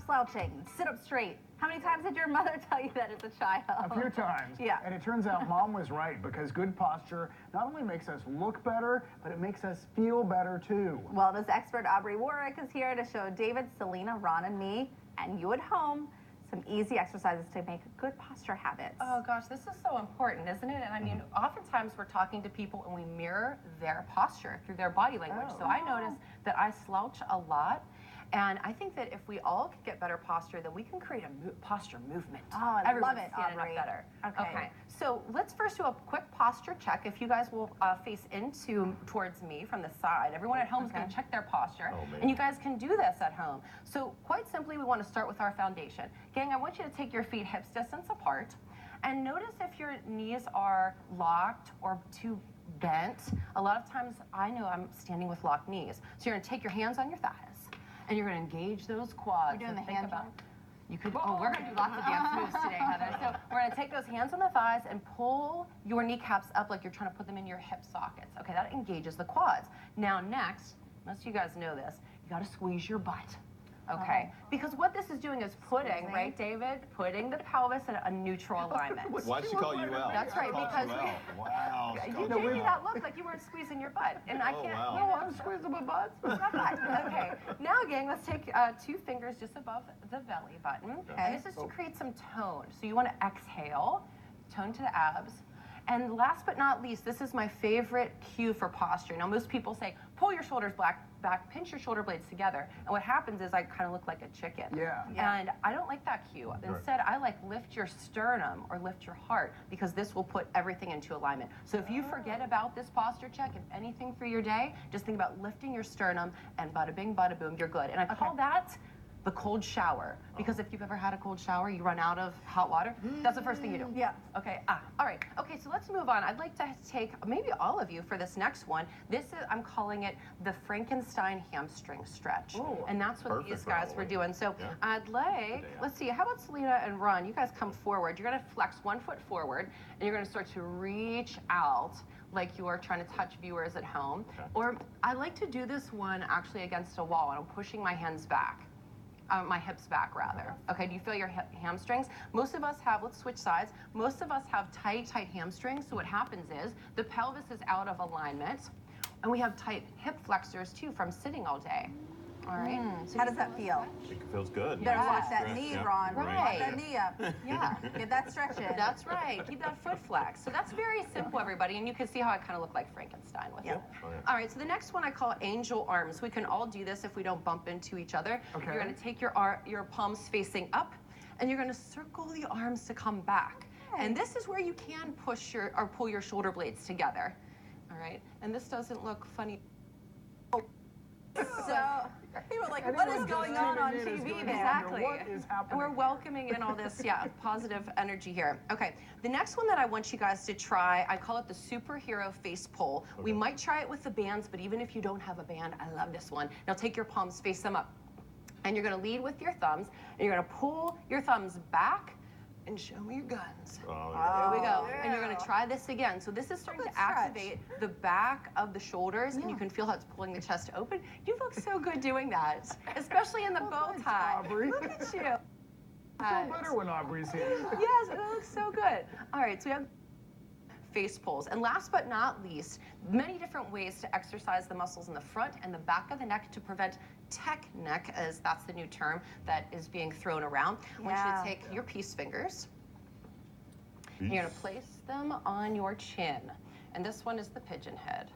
slouching, sit up straight. How many times did your mother tell you that as a child? A few times. Yeah. And it turns out Mom was right, because good posture not only makes us look better, but it makes us feel better too. Wellness expert Aubrey Worek is here to show David, Selena, Ron, and me, and you at home, some easy exercises to make good posture habits. Oh gosh, this is so important, isn't it? And I mean, oftentimes we're talking to people and we mirror their posture through their body language. So I notice that I slouch a lot. And I think that if we all could get better posture, then we can create a posture movement. Oh, I love it, Aubrey. Better. Okay. So let's first do a quick posture check. If you guys will face towards me from the side, everyone at home is going to check their posture. And you guys can do this at home. So quite simply, we want to start with our foundation. Gang, I want you to take your feet hips distance apart. And notice if your knees are locked or too bent. A lot of times, I know I'm standing with locked knees. So you're going to take your hands on your thighs. And you're going to engage those quads. We're doing and the hand you could. Oh, we're going to do lots of dance moves today, Heather. So we're going to take those hands on the thighs and pull your kneecaps up like you're trying to put them in your hip sockets. Okay, that engages the quads. Now next, most of you guys know this, you got to squeeze your butt. Okay, because what this is doing is putting, right, David, putting the pelvis in a neutral alignment. Why'd she call you out? That's right, because wow. You gave me that look like you weren't squeezing your butt, and I can't. Wow. No, I'm squeezing my butt. Okay, now gang, let's take 2 fingers just above the belly button. And this is to create some tone. So you want to exhale, tone to the abs. And last but not least, this is my favorite cue for posture. Now, most people say, pull your shoulders back, pinch your shoulder blades together. And what happens is I kind of look like a chicken. Yeah. And I don't like that cue. Instead, I like lift your sternum or lift your heart, because this will put everything into alignment. So if you forget about this posture check, if anything for your day, just think about lifting your sternum, and bada bing, bada boom, you're good. And I call that the cold shower, because if you've ever had a cold shower, you run out of hot water. That's the first thing you do. Yeah. Okay. All right. Okay. So let's move on. I'd like to take maybe all of you for this next one. This is, I'm calling it the Frankenstein hamstring stretch. Ooh, and that's what these guys were doing. So I'd like, let's see, how about Selena and Ron? You guys come forward. You're going to flex 1 foot forward, and you're going to start to reach out like you are trying to touch viewers at home. Or I like to do this one actually against a wall, and I'm pushing my hands back. My hips back, rather. Okay, do you feel your hamstrings? Most of us have, let's switch sides, most of us have tight hamstrings, so what happens is the pelvis is out of alignment, and we have tight hip flexors too from sitting all day. All right? So how does that feel? It feels good. You better watch that knee, Ron. Right. Lock that knee up. Yeah. Get that stretch in. That's right. Keep that foot flex. So that's very simple, everybody, and you can see how I kind of look like Frankenstein with it. All right, so the next one I call angel arms. We can all do this if we don't bump into each other. Okay. You're going to take your palms facing up, and you're going to circle the arms to come back. And this is where you can push or pull your shoulder blades together. All right, and this doesn't look funny. So people are like, what is going on TV there? Exactly. What is happening? And we're welcoming in all this, positive energy here. Okay, the next one that I want you guys to try, I call it the superhero face pull. We might try it with the bands, but even if you don't have a band, I love this one. Now take your palms, face them up. And you're gonna lead with your thumbs, and you're gonna pull your thumbs back and show me your guns. There we go. And you're going to try this again. So this is starting to activate the back of the shoulders, and you can feel how it's pulling the chest open. You look so good doing that, especially in the bow tie. Aubrey. Look at you. I feel better when Aubrey's here. Yes, it looks so good. All right, so we have face pulls. And last but not least, many different ways to exercise the muscles in the front and the back of the neck to prevent tech neck, as that's the new term that is being thrown around. I want you to take your peace fingers. And you're going to place them on your chin. And this one is the pigeon head.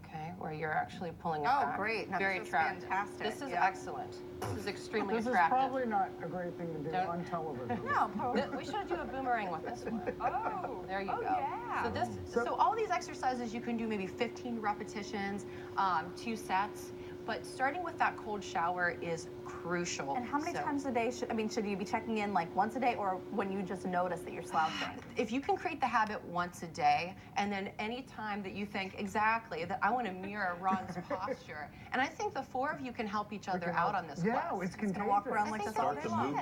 Okay, where you're actually pulling it back. Oh, great. Now, Very this is attractive. fantastic. This is excellent. This is extremely This is attractive. probably not a great thing to do on television. No, probably. We should do a boomerang with this one. Oh, There you go. Yeah. So all these exercises you can do maybe 15 repetitions, 2 sets. But starting with that cold shower is crucial. And how many times a day should you be checking in, like once a day, or when you just notice that you're slouching? If you can create the habit once a day, and then any time that you think exactly that I want to mirror Ron's posture, and I think the 4 of you can help each other out on this Yeah, quest. it's contagious. Gonna walk around like this all day long.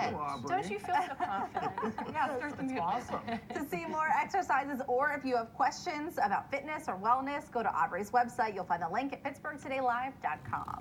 Don't you feel so confident? Yeah, start the movement. Awesome. To see more exercises, or if you have questions about fitness or wellness, go to Aubrey's website. You'll find the link at pittsburghtodaylive.com.